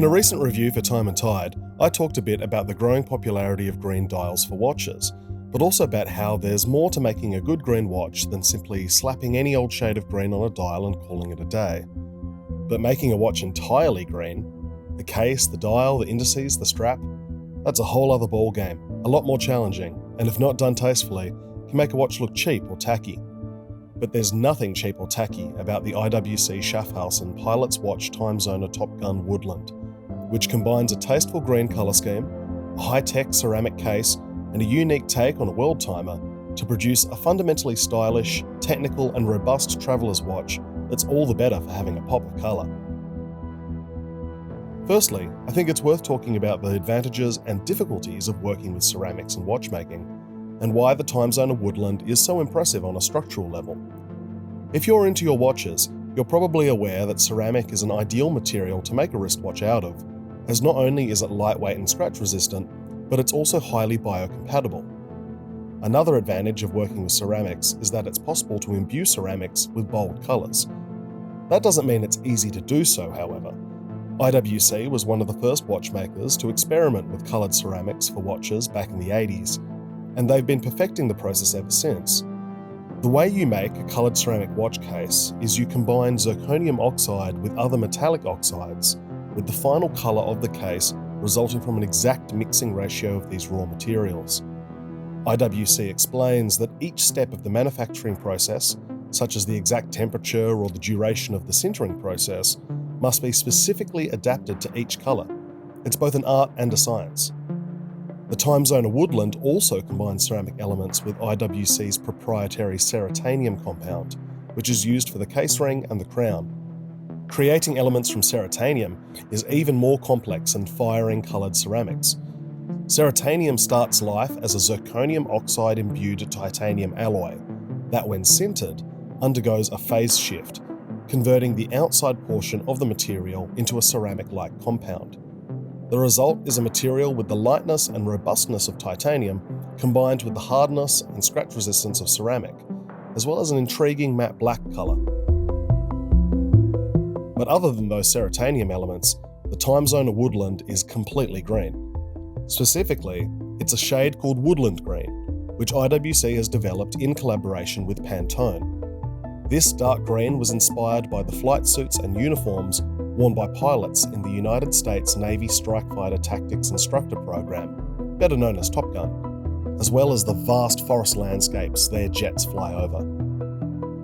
In a recent review for Time and Tide, I talked a bit about the growing popularity of green dials for watches, but also about how there's more to making a good green watch than simply slapping any old shade of green on a dial and calling it a day. But making a watch entirely green, the case, the dial, the indices, the strap, that's a whole other ball game, a lot more challenging, and if not done tastefully, can make a watch look cheap or tacky. But there's nothing cheap or tacky about the IWC Schaffhausen Pilot's Watch Timezoner Top Gun Woodland, which combines a tasteful green colour scheme, a high-tech ceramic case, and a unique take on a world timer to produce a fundamentally stylish, technical and robust traveller's watch that's all the better for having a pop of colour. Firstly, I think it's worth talking about the advantages and difficulties of working with ceramics and watchmaking, and why the Timezoner Woodland is so impressive on a structural level. If you're into your watches, you're probably aware that ceramic is an ideal material to make a wristwatch out of, as not only is it lightweight and scratch resistant, but it's also highly biocompatible. Another advantage of working with ceramics is that it's possible to imbue ceramics with bold colours. That doesn't mean it's easy to do so, however. IWC was one of the first watchmakers to experiment with coloured ceramics for watches back in the 80s, and they've been perfecting the process ever since. The way you make a coloured ceramic watch case is you combine zirconium oxide with other metallic oxides, with the final colour of the case resulting from an exact mixing ratio of these raw materials. IWC explains that each step of the manufacturing process, such as the exact temperature or the duration of the sintering process, must be specifically adapted to each colour. It's both an art and a science. The Timezoner Woodland also combines ceramic elements with IWC's proprietary ceratanium compound, which is used for the case ring and the crown. Creating elements from ceratanium is even more complex than firing coloured ceramics. Ceratanium starts life as a zirconium oxide imbued titanium alloy that, when sintered, undergoes a phase shift, converting the outside portion of the material into a ceramic-like compound. The result is a material with the lightness and robustness of titanium combined with the hardness and scratch resistance of ceramic, as well as an intriguing matte black colour. But other than those ceratanium elements, the Timezoner Woodland is completely green. Specifically, it's a shade called Woodland Green, which IWC has developed in collaboration with Pantone. This dark green was inspired by the flight suits and uniforms worn by pilots in the United States Navy Strike Fighter Tactics Instructor Program, better known as Top Gun, as well as the vast forest landscapes their jets fly over.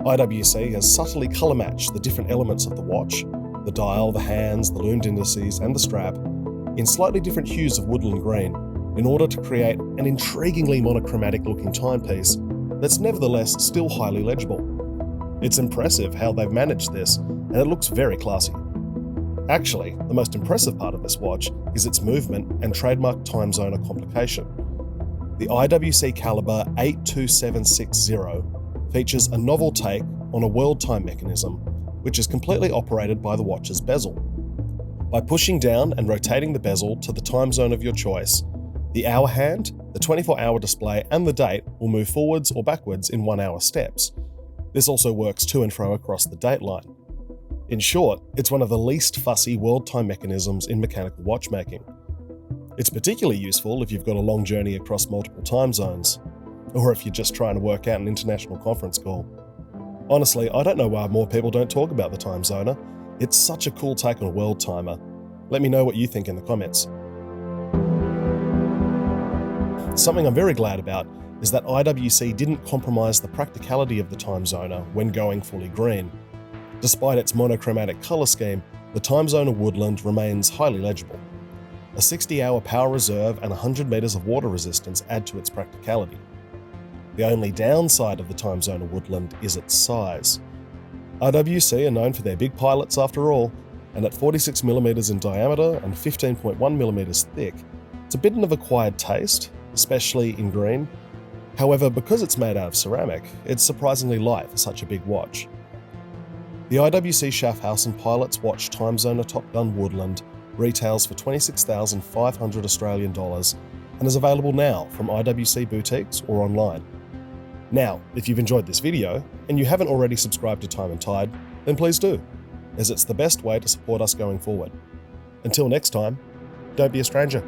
IWC has subtly colour matched the different elements of the watch, the dial, the hands, the loomed indices, and the strap, in slightly different hues of woodland green, in order to create an intriguingly monochromatic looking timepiece that's nevertheless still highly legible. It's impressive how they've managed this, and it looks very classy. Actually, the most impressive part of this watch is its movement and trademark Timezoner complication. The IWC Caliber 82760 features a novel take on a world time mechanism, which is completely operated by the watch's bezel. By pushing down and rotating the bezel to the time zone of your choice, the hour hand, the 24-hour display, and the date will move forwards or backwards in 1-hour steps. This also works to and fro across the date line. In short, it's one of the least fussy world time mechanisms in mechanical watchmaking. It's particularly useful if you've got a long journey across multiple time zones, or if you're just trying to work out an international conference call. Honestly, I don't know why more people don't talk about the Timezoner. It's such a cool take on a world timer. Let me know what you think in the comments. Something I'm very glad about is that IWC didn't compromise the practicality of the Timezoner when going fully green. Despite its monochromatic colour scheme, the Timezoner Woodland remains highly legible. A 60-hour power reserve and 100 metres of water resistance add to its practicality. The only downside of the Timezoner Woodland is its size. IWC are known for their big pilots after all, and at 46mm in diameter and 15.1mm thick, it's a bit of an acquired taste, especially in green. However, because it's made out of ceramic, it's surprisingly light for such a big watch. The IWC Schaffhausen Pilot's Watch Timezoner Top Gun Woodland retails for $26,500 Australian dollars and is available now from IWC boutiques or online. Now, if you've enjoyed this video and you haven't already subscribed to Time and Tide, then please do, as it's the best way to support us going forward. Until next time, don't be a stranger.